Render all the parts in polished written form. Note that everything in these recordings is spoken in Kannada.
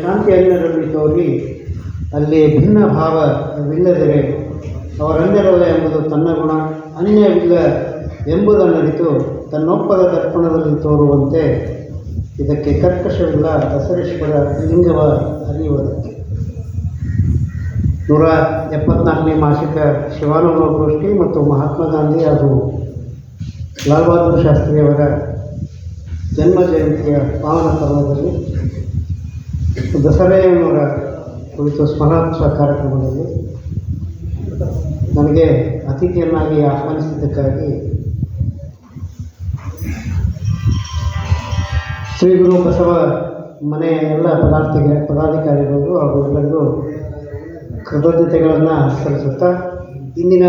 ಶಾಂತಿ ಅನ್ಯರಲ್ಲಿ ತೋರಿ ಅಲ್ಲಿ ಭಿನ್ನ ಭಾವವಿಲ್ಲದರೆ ಅವರನ್ಯರಲ್ಲ ಎಂಬುದು ತನ್ನ ಗುಣ, ಅನ್ಯವಿಲ್ಲ ಎಂಬುದನ್ನರಿತು ತನ್ನೊಪ್ಪದ ದರ್ಪಣದಲ್ಲಿ ತೋರುವಂತೆ ಇದಕ್ಕೆ ಕರ್ಕಶವಿಲ್ಲ ದಸರೇಶ್ವರ ಲಿಂಗವ ಅರಿಯುವುದಕ್ಕೆ. 174ನೇ ಮಾಸಿಕ ಶಿವಾನುಭವ ಗೋಷ್ಠಿ ಮತ್ತು ಮಹಾತ್ಮ ಗಾಂಧಿ ಹಾಗೂ ಲಾಲ್ ಬಹದ್ದೂರ್ ಶಾಸ್ತ್ರಿಯವರ ಜನ್ಮ ಜಯಂತಿಯ ಪಾವನ ಪರ್ವದಲ್ಲಿ ದಸರೆಯವರ ಕುರಿತು ಸ್ಮರಣೋತ್ಸವ ಕಾರ್ಯಕ್ರಮದಲ್ಲಿ ನನಗೆ ಅತಿಥಿಯನ್ನಾಗಿ ಆಹ್ವಾನಿಸಿದ್ದಕ್ಕಾಗಿ ಶ್ರೀ ಗುರು ಬಸವ ಮನೆಯ ಎಲ್ಲ ಪದಾಧಿಕಾರಿಗಳಿಗೂ ಹಾಗೂ ಎಲ್ಲರಿಗೂ ಕೃತಜ್ಞತೆಗಳನ್ನು ಸಲ್ಲಿಸುತ್ತಾ, ಇಂದಿನ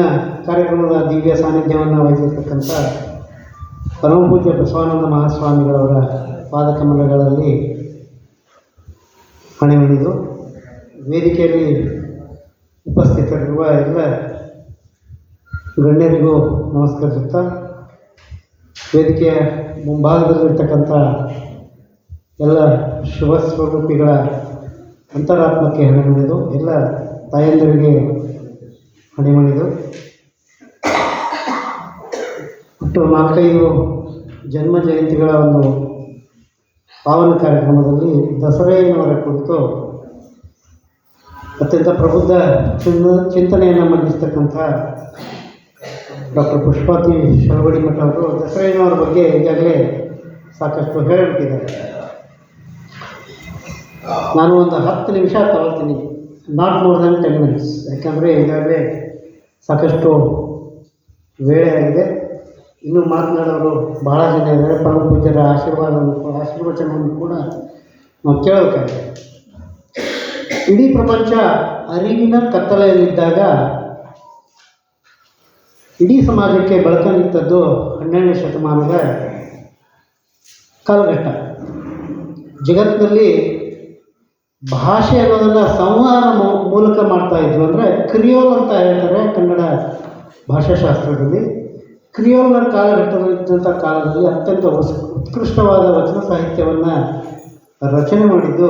ಕಾರ್ಯಕ್ರಮದ ದಿವ್ಯ ಸಾನ್ನಿಧ್ಯವನ್ನು ವಹಿಸಿರ್ತಕ್ಕಂಥ ಪರಮಪೂಜ್ಯ ಬಸವಾನಂದ ಮಹಾಸ್ವಾಮಿಗಳವರ ಪಾದಕಮಲಗಳಲ್ಲಿ ಹಣೆಮಣಿದು ವೇದಿಕೆಯಲ್ಲಿ ಉಪಸ್ಥಿತರಿರುವ ಎಲ್ಲ ಗಣ್ಯರಿಗೂ ನಮಸ್ಕರಿಸುತ್ತಾ, ವೇದಿಕೆಯ ಮುಂಭಾಗದಲ್ಲಿರ್ತಕ್ಕಂಥ ಎಲ್ಲ ಶುಭ ಸ್ವರೂಪಿಗಳ ಅಂತರಾತ್ಮಕ್ಕೆ ಹಣೆಮಣಿದು, ಎಲ್ಲ ತಾಯಂದಿರಿಗೆ ಹಣೆಮಣಿದು, ಒಟ್ಟು 4-5 ಜನ್ಮ ಜಯಂತಿಗಳ ಒಂದು ಪಾವನ ಕಾರ್ಯಕ್ರಮದಲ್ಲಿ ದಸರೆಯವರ ಕುರಿತು ಅತ್ಯಂತ ಪ್ರಬುದ್ಧ ಚಿಂತನೆಯನ್ನು ಮಂಡಿಸ್ತಕ್ಕಂಥ ಡಾಕ್ಟರ್ ಪುಷ್ಪಾತಿ ಶರವಡಿ ಮಠ ಅವರು ದಸರೆಯವರ ಬಗ್ಗೆ ಈಗಾಗಲೇ ಸಾಕಷ್ಟು ಹೇಳಿಬಿಟ್ಟಿದ್ದಾರೆ. ನಾನು ಒಂದು 10 ನಿಮಿಷ ತಗೊಳ್ತೀನಿ, ನಾಟ್ ಮೋರ್ ದ್ಯಾನ್ 10 ಮಿನಿಟ್ಸ್, ಯಾಕಂದರೆ ಈಗಾಗಲೇ ಸಾಕಷ್ಟು ವೇಳೆ ಆಗಿದೆ. ಇನ್ನೂ ಮಾತನಾಡೋರು ಬಹಳ ಜನ ಇದ್ದಾರೆ. ಪರಮ ಪೂಜ್ಯರ ಆಶೀರ್ವಚನವನ್ನು ಕೂಡ ನಾವು ಕೇಳಬೇಕಾಗಿದೆ. ಇಡೀ ಪ್ರಪಂಚ ಅರಿವಿನ ಕತ್ತಲೆಯಲ್ಲಿದ್ದಾಗ ಇಡೀ ಸಮಾಜಕ್ಕೆ ಬೆಳಕನ್ನಿತ್ತದ್ದು 12ನೇ ಶತಮಾನದ ಕಾಲಘಟ್ಟ. ಜಗತ್ತಿನಲ್ಲಿ ಭಾಷೆ ಅನ್ನೋದನ್ನು ಸಂವಹನ ಮೂಲಕ ಮಾಡ್ತಾಯಿದ್ರು. ಅಂದರೆ ಕ್ರಿಯೋಲ್ ಅಂತ ಹೇಳ್ತಾರೆ ಕನ್ನಡ ಭಾಷಾಶಾಸ್ತ್ರದಲ್ಲಿ. ಕ್ರಿಯೋಲ್ನ ಕಾಲಘಟ್ಟದಲ್ಲಿದ್ದಂಥ ಕಾಲದಲ್ಲಿ ಅತ್ಯಂತ ಉತ್ಕೃಷ್ಟವಾದ ವಚನ ಸಾಹಿತ್ಯವನ್ನು ರಚನೆ ಮಾಡಿದ್ದು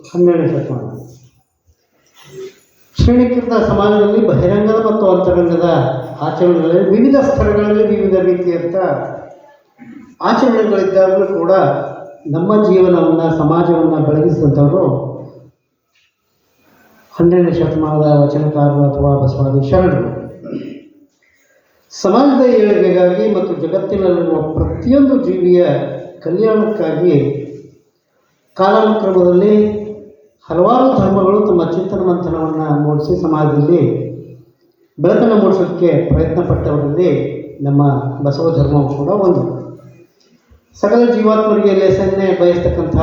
12ನೇ ಶತಮಾನ. ಶ್ರೇಣೀಕೃತ ಸಮಾಜದಲ್ಲಿ ಬಹಿರಂಗದ ಮತ್ತು ಅಂತರಂಗದ ಆಚರಣೆಗಳಲ್ಲಿ ವಿವಿಧ ಸ್ತರಗಳಲ್ಲಿ ವಿವಿಧ ರೀತಿಯಂಥ ಆಚರಣೆಗಳಿದ್ದಾಗಲೂ ಕೂಡ ನಮ್ಮ ಜೀವನವನ್ನು ಸಮಾಜವನ್ನು ಬೆಳಗಿಸಿದಂಥವರು 12ನೇ ಶತಮಾನದ ವಚನಕಾರರು ಅಥವಾ ಬಸವಾದಿ ಶರಣರು. ಸಮಾಜದ ಏಳಿಗೆಗಾಗಿ ಮತ್ತು ಜಗತ್ತಿನಲ್ಲಿರುವ ಪ್ರತಿಯೊಂದು ಜೀವಿಯ ಕಲ್ಯಾಣಕ್ಕಾಗಿ ಕಾಲಾನುಕ್ರಮದಲ್ಲಿ ಹಲವಾರು ಧರ್ಮಗಳು ತಮ್ಮ ಚಿಂತನ ಮಂಥನವನ್ನು ಮೂಡಿಸಿ ಸಮಾಜದಲ್ಲಿ ಬೆಳಕನ್ನು ಮೂಡಿಸೋಕ್ಕೆ ಪ್ರಯತ್ನಪಟ್ಟವರಲ್ಲಿ ನಮ್ಮ ಬಸವ ಧರ್ಮವು ಕೂಡ ಒಂದು. ಸಕಲ ಜೀವಾತ್ಮರಿಗೆ ಲೇಸನ್ನೇ ಬಯಸ್ತಕ್ಕಂಥ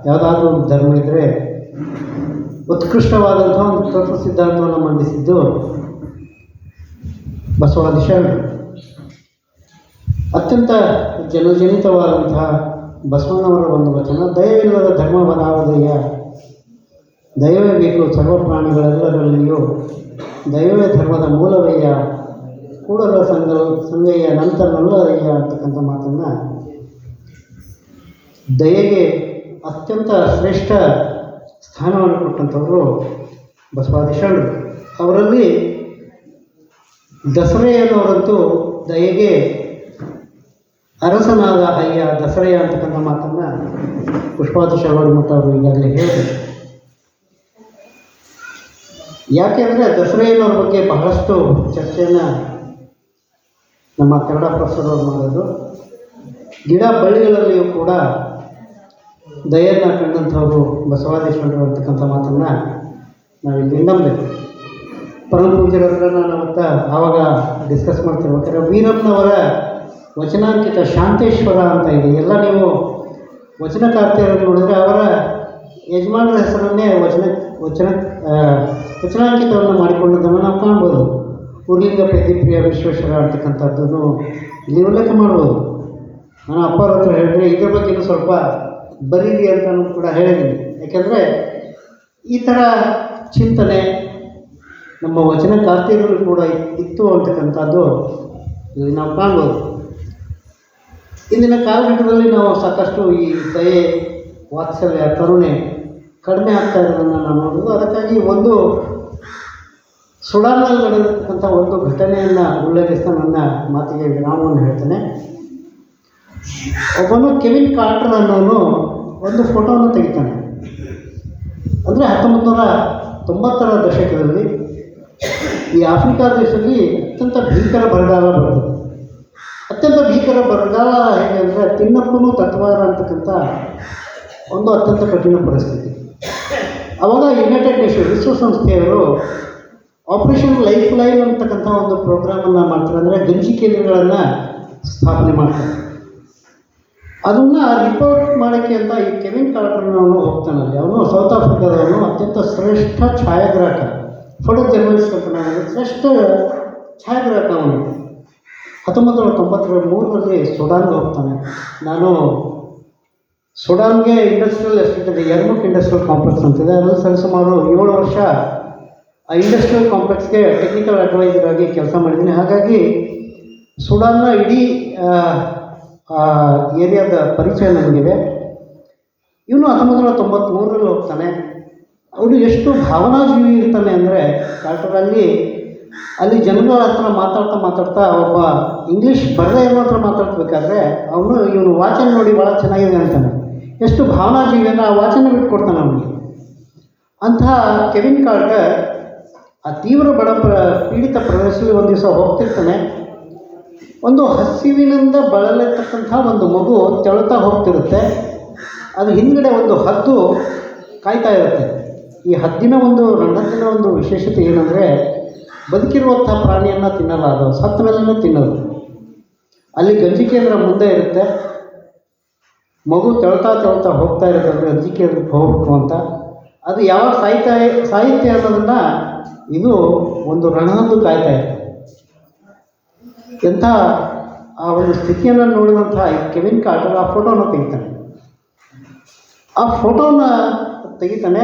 ಯಾವುದಾದ್ರೂ ಒಂದು ಧರ್ಮ ಇದ್ದರೆ ಉತ್ಕೃಷ್ಟವಾದಂಥ ಒಂದು ತತ್ವ ಸಿದ್ಧಾಂತವನ್ನು ಮಂಡಿಸಿದ್ದು ಬಸವಾದಿ ಶರಣರು. ಅತ್ಯಂತ ಜನಜನಿತವಾದಂತಹ ಬಸವಣ್ಣವರ ಒಂದು ವಚನ, ದಯವಿಲ್ಲದ ಧರ್ಮವನಾವದೆಯ ದಯವೇ ಬೇಕು ಸರ್ವ ಪ್ರಾಣಿಗಳೆಲ್ಲರಲ್ಲಿಯೂ, ದಯವೇ ಧರ್ಮದ ಮೂಲವಯ್ಯ ಕೂಡಲ ಸಂಗಯ್ಯ ನಂತರನಲ್ಲಯ್ಯ ಅಂತಕ್ಕಂಥ ಮಾತನ್ನು, ದಯೆಗೆ ಅತ್ಯಂತ ಶ್ರೇಷ್ಠ ಸ್ಥಾನವನ್ನು ಕೊಟ್ಟಂಥವರು ಬಸವಾದಿ ಶರಣರು. ಅವರಲ್ಲಿ ದಸರೆಯನ್ನವರಂತೂ ದಯೆಗೆ ಅರಸನಾದ ಅಯ್ಯ ದಸರೆಯ ಅಂತಕ್ಕಂಥ ಮಾತನ್ನು ಪುಷ್ಪಾತಿ ಶರವಡಿ ಮಠ ಅವರು ಈಗಾಗಲೇ ಹೇಳಿದರು. ಯಾಕೆ ಅಂದರೆ ದಸರೆಯನ್ನವ್ರ ಬಗ್ಗೆ ಬಹಳಷ್ಟು ಚರ್ಚೆಯನ್ನು ನಮ್ಮ ಕನ್ನಡ ಪ್ರೊಫೆಸರ್ ಮಾಡೋದು. ಗಿಡ ಬಳ್ಳಿಗಳಲ್ಲಿಯೂ ಕೂಡ ದಯೆಯನ್ನು ಕಂಡಂಥವರು ಬಸವಾದಿ ಶರಣರು ಅಂತಕ್ಕಂಥ ಮಾತನ್ನು ನಾವಿಲ್ಲಿ ನಂಬಬೇಕು. ಪರಮ ಪೂಜ್ಯರ ಹತ್ರ ನಾನು ಆವಾಗ ಡಿಸ್ಕಸ್ ಮಾಡ್ತಿರ್ಬೇಕಾದ್ರೆ ವೀರಪ್ಪನವರ ವಚನಾಂಕಿತ ಶಾಂತೇಶ್ವರ ಅಂತ ಇದೆ. ಎಲ್ಲ ನೀವು ವಚನಕಾರ್ತಿಯರಲ್ಲಿ ನೋಡಿದರೆ ಅವರ ಯಜಮಾನರ ಹೆಸರನ್ನೇ ವಚನಾಂಕಿತವನ್ನು ಮಾಡಿಕೊಂಡದ್ದನ್ನು ನಾವು ಕಾಣ್ಬೋದು. ಪುರ್ಲಿಂಗ ಪೆದ್ದಿಪ್ರಿಯ ವಿಶ್ವೇಶ್ವರ ಅಂತಕ್ಕಂಥದ್ದನ್ನು ಇಲ್ಲಿ ಉಲ್ಲೇಖ ಮಾಡ್ಬೋದು. ನಾನು ಅಪ್ಪರ ಹತ್ರ ಹೇಳಿದ್ರೆ ಇದ್ರ ಬಗ್ಗೆ ಇನ್ನೂ ಸ್ವಲ್ಪ ಬರೀರಿ ಅಂತಲೂ ಕೂಡ ಹೇಳಿದ್ದೀನಿ. ಯಾಕೆಂದರೆ ಈ ಥರ ಚಿಂತನೆ ನಮ್ಮ ವಚನಕಾರ್ತಿಗಳು ಕೂಡ ಇತ್ತು ಅಂತಕ್ಕಂಥದ್ದು ಇಲ್ಲಿ ನಾವು ಕಾಣ್ಬೋದು. ಇಂದಿನ ಕಾಲಘಟ್ಟದಲ್ಲಿ ನಾವು ಸಾಕಷ್ಟು ಈ ದಯೆ, ವಾತ್ಸಲ್ಯ, ಕರುಣೆ, ಕಡಿಮೆ ಆಗ್ತಾ ಇರೋದನ್ನು ನಾವು ನೋಡೋದು. ಅದಕ್ಕಾಗಿ ಒಂದು ಸುಡಾನ್ನಲ್ಲಿ ನಡೆದಿರ್ತಕ್ಕಂಥ ಒಂದು ಘಟನೆಯನ್ನು ಉಲ್ಲೇಖಿಸ್ತಾ ನನ್ನ ಮಾತಿಗೆ ವಿರಾಮವನ್ನು ಹೇಳ್ತೇನೆ. ಒಬ್ಬನು ಕೆವಿನ್ ಕಾರ್ಟರ್ ಅನ್ನೋನು ಒಂದು ಫೋಟೋವನ್ನು ತೆಗಿತಾನೆ. ಅಂದರೆ 1990ರ ದಶಕದಲ್ಲಿ ಈ ಆಫ್ರಿಕಾ ದೇಶದಲ್ಲಿ ಅತ್ಯಂತ ಭೀಕರ ಬರಗಾಲ ಬರ್ತದೆ. ಅತ್ಯಂತ ಭೀಕರ ಬರಗಾಲ ಹೇಗೆ ಅಂದರೆ ತಿನ್ನಕ್ಕೂ ತತ್ವಾರ ಅಂತಕ್ಕಂಥ ಒಂದು ಅತ್ಯಂತ ಕಠಿಣ ಪರಿಸ್ಥಿತಿ. ಆವಾಗ ಯುನೈಟೆಡ್ ನೇಷನ್ ವಿಶ್ವಸಂಸ್ಥೆಯವರು ಆಪರೇಷನ್ ಲೈಫ್ ಲೈನ್ ಅಂತಕ್ಕಂಥ ಒಂದು ಪ್ರೋಗ್ರಾಮನ್ನು ಮಾಡ್ತಾರೆ. ಅಂದರೆ ಗಂಜಿ ಕೇಂದ್ರಗಳನ್ನು ಸ್ಥಾಪನೆ ಮಾಡ್ತಾರೆ. ಅದನ್ನು ರಿಪೋರ್ಟ್ ಮಾಡೋಕ್ಕೆ ಅಂತ ಈ ಕೆವಿನ್ ಕಾರ್ಟರ್ನವನು ಹೋಗ್ತಾನಲ್ಲಿ. ಅವನು ಸೌತ್ ಆಫ್ರಿಕಾದವನು, ಅತ್ಯಂತ ಶ್ರೇಷ್ಠ ಛಾಯಾಗ್ರಾಹಕ, ಫೋಟೋ ಜರ್ನಲಿಸ್ಟ್ ಅಂತ ನಾನು ಶ್ರೇಷ್ಠ ಛಾಯಾಗ್ರಾಹಕ ಅವನು. 1993ರಲ್ಲಿ ಸುಡಾನ್ಗೆ ಹೋಗ್ತಾನೆ. ನಾನು ಸುಡಾನ್ಗೆ ಇಂಡಸ್ಟ್ರಿಯಲ್ ಎಸ್ಟೇಟ್ ಇದೆ, ಯರ್ಮುಕ್ ಇಂಡಸ್ಟ್ರಿಯಲ್ ಕಾಂಪ್ಲೆಕ್ಸ್ ಅಂತಿದೆ. ಅದರಲ್ಲಿ ಸರಿಸುಮಾರು 7 ವರ್ಷ ಆ ಇಂಡಸ್ಟ್ರಿಯಲ್ ಕಾಂಪ್ಲೆಕ್ಸ್ಗೆ ಟೆಕ್ನಿಕಲ್ ಅಡ್ವೈಸರ್ ಆಗಿ ಕೆಲಸ ಮಾಡಿದ್ದೀನಿ. ಹಾಗಾಗಿ ಸುಡಾನ್ನ ಇಡೀ ಏರಿಯಾದ ಪರಿಚಯ ನನಗಿದೆ. ಇವನು 1993ರಲ್ಲಿ ಹೋಗ್ತಾನೆ. ಅವನು ಎಷ್ಟು ಭಾವನಾಜೀವಿ ಇರ್ತಾನೆ ಅಂದರೆ ಕಾರ್ಟರಲ್ಲಿ ಅಲ್ಲಿ ಜನಗಳ ಹತ್ರ ಮಾತಾಡ್ತಾ ಒಬ್ಬ ಇಂಗ್ಲೀಷ್ ಬರದೇ ಇರೋ ಹತ್ರ ಮಾತಾಡ್ಬೇಕಾದ್ರೆ ಇವನು ವಾಚನ ನೋಡಿ ಭಾಳ ಚೆನ್ನಾಗಿದೆ ಅಂತಾನೆ. ಎಷ್ಟು ಭಾವನಾಜೀವಿ ಅಂದರೆ ಆ ವಾಚನ ಬಿಟ್ಕೊಡ್ತಾನೆ ಅವನಿಗೆ. ಅಂತಹ ಕೆವಿನ್ ಕಾರ್ಟರ್ ಆ ತೀವ್ರ ಪೀಡಿತ ಪ್ರದೇಶದಲ್ಲಿ ಒಂದು ದಿವಸ ಹೋಗ್ತಿರ್ತಾನೆ. ಒಂದು ಹಸಿವಿನಿಂದ ಬಳಲಿರ್ತಕ್ಕಂಥ ಒಂದು ಮಗು ತೆಳ್ತಾ ಹೋಗ್ತಿರುತ್ತೆ. ಅದು ಹಿಂದ್ಗಡೆ ಒಂದು ಹದ್ದು ಕಾಯ್ತಾ ಇರುತ್ತೆ. ಈ ಹದ್ದಿನ ರಣಹದ್ದಿನ ಒಂದು ವಿಶೇಷತೆ ಏನಂದರೆ ಬದುಕಿರುವಂಥ ಪ್ರಾಣಿಯನ್ನು ತಿನ್ನಲ್ಲ, ಅದು ಸತ್ತ ಮೇಲೇ ತಿನ್ನೋದು. ಅಲ್ಲಿ ಗಂಜಿ ಕೇಂದ್ರ ಮುಂದೆ ಇರುತ್ತೆ. ಮಗು ತೆಳ್ತಾ ಹೋಗ್ತಾ ಇರುತ್ತೆ, ಅಂದರೆ ಗಂಜಿ ಕೇಂದ್ರಕ್ಕೆ ಹೋಗ್ಬೇಕು ಅಂತ. ಅದು ಯಾವಾಗ ಸಾಹಿತ್ಯ ಅನ್ನೋದನ್ನು ಇದು ಒಂದು ರಣಹದ್ದು ಕಾಯ್ತಾ ಇರುತ್ತೆ. ಎಂಥ ಆ ಒಂದು ಸ್ಥಿತಿಯನ್ನು ನೋಡಿದಂಥ ಕೆವಿನ್ ಕಾರ್ಟರ್ ಆ ಫೋಟೋನ ತೆಗಿತಾನೆ. ಆ ಫೋಟೋನ ತೆಗಿತಾನೆ,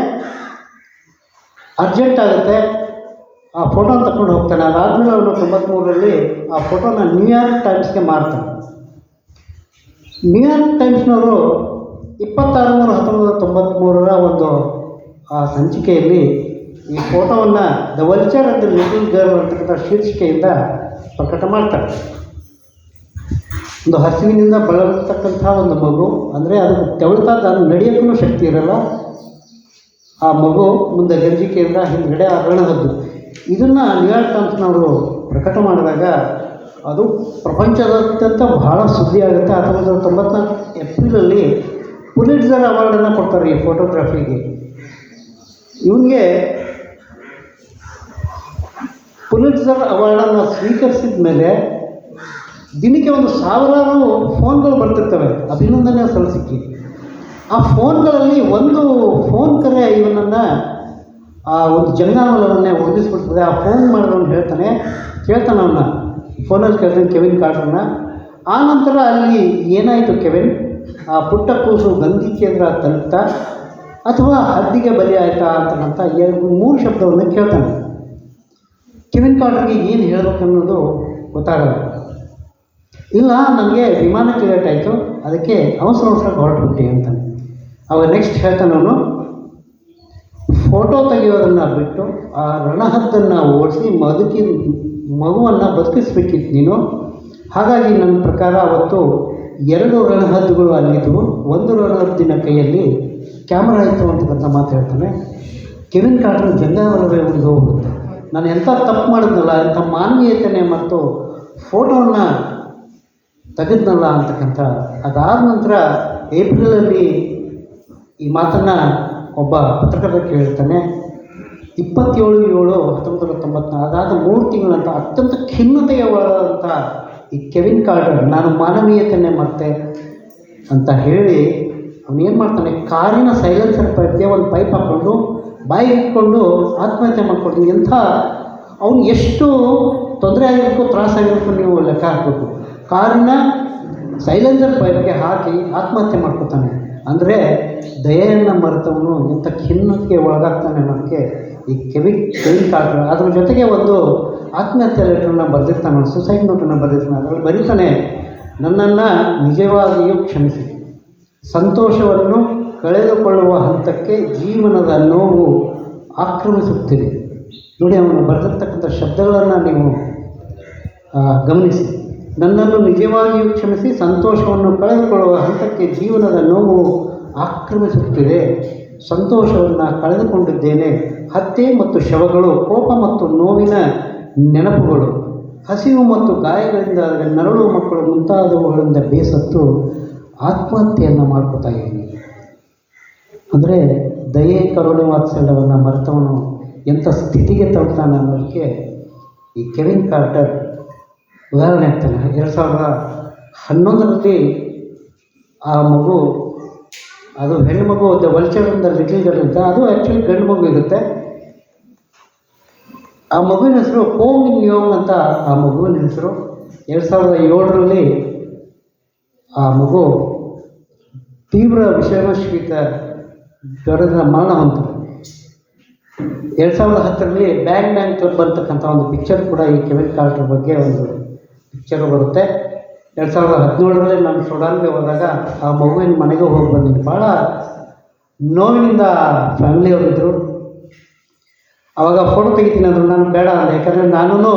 ಅರ್ಜೆಂಟ್ ಆಗುತ್ತೆ. ಆ ಫೋಟೋನ ತಗೊಂಡು ಹೋಗ್ತಾನೆ. ಅದಾದಮೇಲೆ ಅವನು 93ರಲ್ಲಿ ಆ ಫೋಟೋನ ನ್ಯೂಯಾರ್ಕ್ ಟೈಮ್ಸ್ಗೆ ಮಾರ್ತಾನೆ. ನ್ಯೂಯಾರ್ಕ್ ಟೈಮ್ಸ್ನವರು 26/3/1993ರ ಒಂದು ಆ ಸಂಚಿಕೆಯಲ್ಲಿ ಈ ಫೋಟೋವನ್ನು the vulture of the little girl ಅಂತಕ್ಕಂಥ ಶೀರ್ಷಿಕೆಯಿಂದ ಪ್ರಕಟ ಮಾಡ್ತಾರೆ. ಒಂದು ಹಸಿವಿನಿಂದ ಬಳಲತಕ್ಕಂಥ ಒಂದು ಮಗು, ಅಂದರೆ ಅದು ತೆವಳ್ತಾ ಅದು ನಡೆಯೋಕ್ಕೂ ಶಕ್ತಿ ಇರಲ್ಲ. ಆ ಮಗು ಮುಂದೆ ಗಂಜಿ ಕೇಂದ್ರ, ಹಿಂದ್ಗಡೆ ಆ ರಣಹದ್ದು. ಇದನ್ನು ನ್ಯೂಯಾರ್ಕ್ ಟೈಮ್ಸ್ನವರು ಪ್ರಕಟ ಮಾಡಿದಾಗ ಅದು ಪ್ರಪಂಚದಾದ್ಯಂತ ಬಹಳ ಸುದ್ದಿ ಆಗುತ್ತೆ. 1994 ಏಪ್ರಿಲಲ್ಲಿ ಪುಲಿಟ್ಜರ್ ಅವಾರ್ಡನ್ನು ಕೊಡ್ತಾರೆ ಈ ಫೋಟೋಗ್ರಫಿಗೆ. ಇವನಿಗೆ ಪುಲಿಟ್ಜರ್ ಅವಾರ್ಡನ್ನು ಸ್ವೀಕರಿಸಿದ ಮೇಲೆ ದಿನಕ್ಕೆ 1000 ಫೋನ್ಗಳು ಬರ್ತಿರ್ತವೆ ಅಭಿನಂದನೆ ಸಲ್ಲಿಸಲಿಕ್ಕೆ. ಆ ಫೋನ್ಗಳಲ್ಲಿ ಒಂದು ಫೋನ್ ಕರೆ ಇವನನ್ನು ಆ ಒಂದು ಜಂಗಾಮಲವನ್ನೇ ಒದಗಿಸ್ಬಿಡ್ತದೆ. ಆ ಫೋನ್ ಮಾಡಿದವನು ಕೇಳ್ತಾನೆ ಅವನ್ನ ಫೋನಲ್ಲಿ ಕೇಳ್ತಾನೆ ಕೆವಿನ್ ಕಾರ್ಟರ್ನ. ಆ ನಂತರ ಅಲ್ಲಿ ಏನಾಯಿತು ಕೆವಿನ್, ಆ ಪುಟ್ಟ ಕೂಸು ಗಂಜಿ ಕೇಂದ್ರ ತಲುಪ್ತಾ ಅಥವಾ ಹದ್ದಿಗೆ ಬಲಿ ಆಯಿತಾ ಅಂತಕ್ಕಂಥ 3 ಶಬ್ದವನ್ನು ಕೇಳ್ತಾನೆ. ಕೆವಿನ್ ಕಾರ್ಟರ್ಗೆ ಏನು ಹೇಳಬೇಕನ್ನೋದು ಗೊತ್ತಾಗಲ್ಲ. ಇಲ್ಲ, ನನಗೆ ವಿಮಾನಕ್ಕೆ ಲೇಟ್ ಆಯಿತು, ಅದಕ್ಕೆ ಅವಸರ ಹೊರಟುಬಿಟ್ಟು ಅಂತಾನೆ. ಅವಾಗ ನೆಕ್ಸ್ಟ್ ಹೇಳ್ತಾನೆ ಅವನು, ಫೋಟೋ ತೆಗೆಯೋದನ್ನು ಬಿಟ್ಟು ಆ ರಣಹದ್ದನ್ನು ಓಡಿಸಿ ಮಗುವನ್ನು ಬದುಕಿಸ್ಬೇಕಿತ್ತು ನೀನು. ಹಾಗಾಗಿ ನನ್ನ ಪ್ರಕಾರ ಅವತ್ತು 2 ರಣಹದ್ದುಗಳು ಅಲ್ಲಿದ್ದವು. ಒಂದು ರಣಹದ್ದಿನ ಕೈಯಲ್ಲಿ ಕ್ಯಾಮ್ರಾ ಇತ್ತು ಅಂತಕ್ಕಂಥ ಮಾತು ಹೇಳ್ತಾನೆ. ಕೆವಿನ್ ಕಾರ್ಟರ್ ಜಂಗಾವಲವೇ ಉಳಿದು ಹೋಗುತ್ತೆ. ನಾನು ಎಂಥ ತಪ್ಪು ಮಾಡಿದ್ನಲ್ಲ, ಎಂಥ ಮಾನವೀಯತೆಯೇ ಮತ್ತು ಫೋಟೋವನ್ನು ತೆಗೆದ್ನಲ್ಲ ಅಂತಕ್ಕಂಥ. ಅದಾದ ನಂತರ ಏಪ್ರಿಲಲ್ಲಿ ಈ ಮಾತನ್ನು ಒಬ್ಬ ಪತ್ರಕರ್ತ ಕೇಳ್ತಾನೆ. 27/7/1994, ಅದಾದ 3 ತಿಂಗಳಂತ ಅತ್ಯಂತ ಖಿನ್ನತೆಗೆ ಒಳಗಾದಂಥ ಈ ಕೆವಿನ್ ಕಾರ್ಟರ್ ನಾನು ಮಾನವೀಯತೆಯನ್ನೇ ಮತ್ತೆ ಅಂತ ಹೇಳಿ ಅವನೇನು ಮಾಡ್ತಾನೆ, ಕಾರಿನ ಸೈಲೆನ್ಸರ್ ಪೈಪ್ಗೆ ಒಂದು ಪೈಪ್ ಹಾಕ್ಕೊಂಡು ಬಾಯಿಗೆ ಇಟ್ಕೊಂಡು ಆತ್ಮಹತ್ಯೆ ಮಾಡ್ಕೊಡ್ತೀನಿ. ಅವನು ಎಷ್ಟು ತೊಂದರೆ ಆಗಿರಬೇಕು, ತ್ರಾಸಾಗಿರಬೇಕು ನೀವು ಲೆಕ್ಕ ಹಾಕಬೇಕು. ಕಾರಿನ ಸೈಲೆನ್ಸರ್ ಪೈಪ್ಗೆ ಹಾಕಿ ಆತ್ಮಹತ್ಯೆ ಮಾಡ್ಕೊತಾನೆ. ಅಂದರೆ ದಯೆಯನ್ನು ಮರೆತವನು ಎಂಥ ಖಿನ್ನತೆಗೆ ಒಳಗಾಗ್ತಾನೆ ಅನ್ನೋದಕ್ಕೆ ಈ ಕೆವಿನ್ ಕಾರ್ಟರ್. ಅದ್ರ ಜೊತೆಗೆ ಒಂದು ಆತ್ಮಹತ್ಯೆ ಲೆಟ್ರನ್ನು ಬರೆದಿರ್ತಾನೆ, ಸುಸೈಡ್ ನೋಟನ್ನು ಬರೆದಿರ್ತಾನೆ. ಅದರಲ್ಲಿ ಬರೀತಾನೆ, ನನ್ನನ್ನು ನಿಜವಾಗಿಯೂ ಕ್ಷಮಿಸಿ, ಸಂತೋಷವನ್ನು ಕಳೆದುಕೊಳ್ಳುವ ಹಂತಕ್ಕೆ ಜೀವನದ ನೋವು ಆಕ್ರಮಿಸುತ್ತಿದೆ. ನೋಡಿ, ಅವನು ಬರೆದಿರ್ತಕ್ಕಂಥ ಶಬ್ದಗಳನ್ನು ನೀವು ಗಮನಿಸಿ. ನನ್ನನ್ನು ನಿಜವಾಗಿಯೂ ಕ್ಷಮಿಸಿ, ಸಂತೋಷವನ್ನು ಕಳೆದುಕೊಳ್ಳುವ ಹಂತಕ್ಕೆ ಜೀವನದ ನೋವು ಆಕ್ರಮಿಸುತ್ತಿದೆ. ಸಂತೋಷವನ್ನು ಕಳೆದುಕೊಂಡಿದ್ದೇನೆ. ಹತ್ಯೆ ಮತ್ತು ಶವಗಳು, ಕೋಪ ಮತ್ತು ನೋವಿನ ನೆನಪುಗಳು, ಹಸಿವು ಮತ್ತು ಗಾಯಗಳಿಂದ ನರಳು ಮಕ್ಕಳು ಮುಂತಾದವುಗಳಿಂದ ಬೇಸತ್ತು ಆತ್ಮಹತ್ಯೆಯನ್ನು ಮಾಡ್ಕೋತಾ ಇದ್ದೀನಿ. ಅಂದರೆ ದಯೆ, ಕರುಣೆ, ವಾತ್ಸಲ್ಯವನ್ನು ಮರೆತವನು ಎಂಥ ಸ್ಥಿತಿಗೆ ತಲುಪ್ತಾನೆ ಅನ್ನೋದಕ್ಕೆ ಈ ಕೆವಿನ್ ಕಾರ್ಟರ್ ಉದಾಹರಣೆ ಆಗ್ತಾನೆ. 2011ರಲ್ಲಿ ಆ ಮಗು, ಅದು ಹೆಣ್ಣು ಮಗು, ದ ವಲ್ಚರ್ ಇಂದ ಲಿಟಲ್ ಗರ್ಲ್ ಅಂತ, ಅದು ಆ್ಯಕ್ಚುಲಿ ಗಂಡು ಮಗು ಇರುತ್ತೆ. ಆ ಮಗುವಿನ ಹೆಸರು ಕೋ ಮಿನ್ ಯೋಂಗ್ ಅಂತ ಆ ಮಗುವಿನ ಹೆಸರು. 2007ರಲ್ಲಿ ಆ ಮಗು ತೀವ್ರ ವಿಷಮಶೀತ ಜ್ವರದಿಂದ ಮರಣ ಹೊಂದಿದೆ. 2010ರಲ್ಲಿ ಬ್ಯಾಂಗ್ ಬ್ಯಾಂಗ್ ಕ್ಲಬ್ ಅಂತಕ್ಕಂಥ ಒಂದು ಪಿಕ್ಚರ್ ಕೂಡ ಈ ಕೆವಿನ್ ಕಾರ್ಟರ್ ಬಗ್ಗೆ ಒಂದು ಪಿಕ್ಚರು ಬರುತ್ತೆ. 2017ರಲ್ಲಿ ನಾನು ಸುಡಾನ್ಗೆ ಹೋದಾಗ ಆ ಮಗುವಿನ ಮನೆಗೆ ಹೋಗಿ ಬಂದಿದ್ದೀನಿ. ಭಾಳ ನೋವಿನಿಂದ ಫ್ಯಾಮಿಲಿಯವರಿದ್ದರು. ಆವಾಗ ಫೋಟೋ ತೆಗಿತೀನಿ ಅಂದರು. ನಾನು ಬೇಡ ಅಂದೆ, ಯಾಕಂದರೆ ನಾನು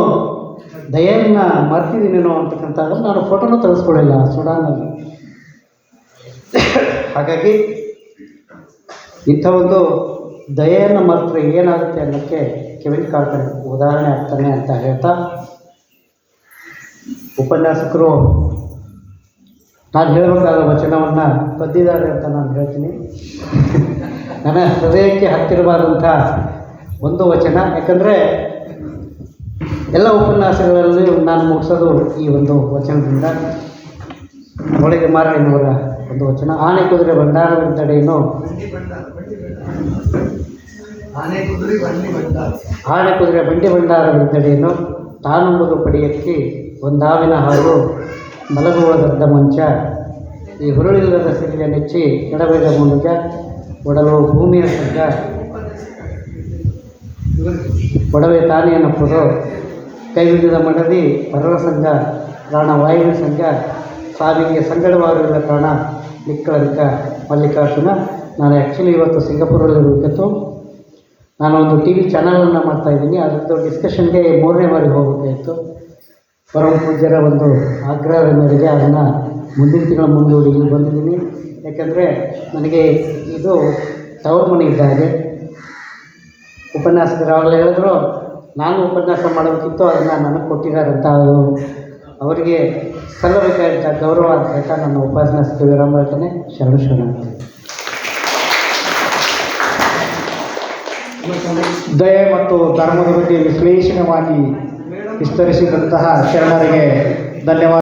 ದಯೆಯನ್ನು ಮರ್ತಿದ್ದೀನೇನೋ ಅಂತಕ್ಕಂಥದ್ದು ನಾನು ಫೋಟೋನೂ ತೆಗೆಸ್ಕೊಳ್ಳಿಲ್ಲ ಸುಡಾನಲ್ಲಿ. ಹಾಗಾಗಿ ಇಂಥ ಒಂದು ದಯೆಯನ್ನು ಮರೆತರೆ ಏನಾಗುತ್ತೆ ಅನ್ನೋಕ್ಕೆ ಕೆವಿನ್ ಕಾರ್ಟರ್ ಉದಾಹರಣೆ ಆಗ್ತಾನೆ ಅಂತ ಹೇಳ್ತಾ, ಉಪನ್ಯಾಸಕರು ನಾನು ಹೇಳಬೇಕಾದ ವಚನವನ್ನು ಕದ್ದಿದ್ದಾರೆ ಅಂತ ನಾನು ಹೇಳ್ತೀನಿ. ನನ್ನ ಹೃದಯಕ್ಕೆ ಹತ್ತಿರವಾದಂಥ ಒಂದು ವಚನ. ಯಾಕಂದರೆ ಎಲ್ಲ ಉಪನ್ಯಾಸಗಳಲ್ಲಿ ನಾನು ಮುಗಿಸೋದು ಈ ಒಂದು ವಚನದಿಂದ. ಒಳಗೆ ಮಾರಣ್ಣವರ ಒಂದು ವಚನ. ಆನೆ ಕುದುರೆ ಭಂಡಾರವಿದ್ದಡೇನು, ಆನೆ ಕುದುರೆ ಬಂಡಿ ಭಂಡಾರವಿದ್ದಡೇನು, ತಾನುಂಬುದು ಪಡಿಯಕ್ಕಿ ಒಂದಾವಿನ ಹಾಲು ಮಲಗುವ ದೊಡ್ಡ ಮಂಚ, ಈ ಹುರುಳಿಲ್ಲದ ಸಿರಿಯ ನೆಚ್ಚಿ ಕೆಡಬೇದ ಮುನುಗ, ಒಡಲು ಭೂಮಿಯ ಸಂಘ ಒಡವೆ ತಾನೇ ಅನ್ನಪ್ಪದು, ಕೈಬಿಡಿದ ಮಡದಿ ಪರರ ಸಂಘ, ಪ್ರಾಣವಾಯುವಿನ ಸಂಘ, ಸಾವಿಗೆ ಸಂಗಡವಾಗುವುದಿಲ್ಲ ಪ್ರಾಣ ನಿಕ್ಕಳಂಕ ಮಲ್ಲಿಕಾರ್ಜುನ. ನಾನು ಆ್ಯಕ್ಚುಲಿ ಇವತ್ತು ಸಿಂಗಾಪುರಲ್ಲಿರಬೇಕಿತ್ತು. ನಾನು ಒಂದು ಟಿ ವಿ ಚಾನಲನ್ನು ಮಾಡ್ತಾಯಿದ್ದೀನಿ. ಅದರದ್ದು ಡಿಸ್ಕಷನ್ಗೆ 3ನೇ ಬಾರಿ ಹೋಗಬೇಕಾಯಿತು. ಪರಮ ಪೂಜ್ಯರ ಒಂದು ಆಗ್ರಹದ ಮೇರೆಗೆ ಅದನ್ನು ಮುಂದಿನ ತಿಂಗಳ ಮುಂದೂಡಿ ಇಲ್ಲಿ ಬಂದಿದ್ದೀನಿ. ಯಾಕೆಂದರೆ ನನಗೆ ಇದು ತವರು ಮನೆ ಇದ್ದ ಹಾಗೆ. ಉಪನ್ಯಾಸಕರು ಆವಾಗಲೇ ಹೇಳಿದ್ರು, ನಾನು ಉಪನ್ಯಾಸ ಮಾಡಬೇಕಿತ್ತು, ಅದನ್ನು ನನಗೆ ಕೊಟ್ಟಿದ್ದಾರೆ ಅಂತ. ಅದು ಅವರಿಗೆ ಸಲ್ಲಬೇಕಾದ ಗೌರವ ಅಂತ ಹೇಳ್ತಾ ನನ್ನ ಉಪನ್ಯಾಸಕ್ಕೆ ವಿರಾಮ ಹೇಳ್ತಾನೆ. ಶರಣ ಶರಣ. ದಯೆ ಮತ್ತು ಧರ್ಮದ ಬಗ್ಗೆ ವಿಶ್ಲೇಷಣೆಯಾಗಿ ವಿಸ್ತರಿಸಿದಂತಹ ಶರಣರಿಗೆ ಧನ್ಯವಾದ.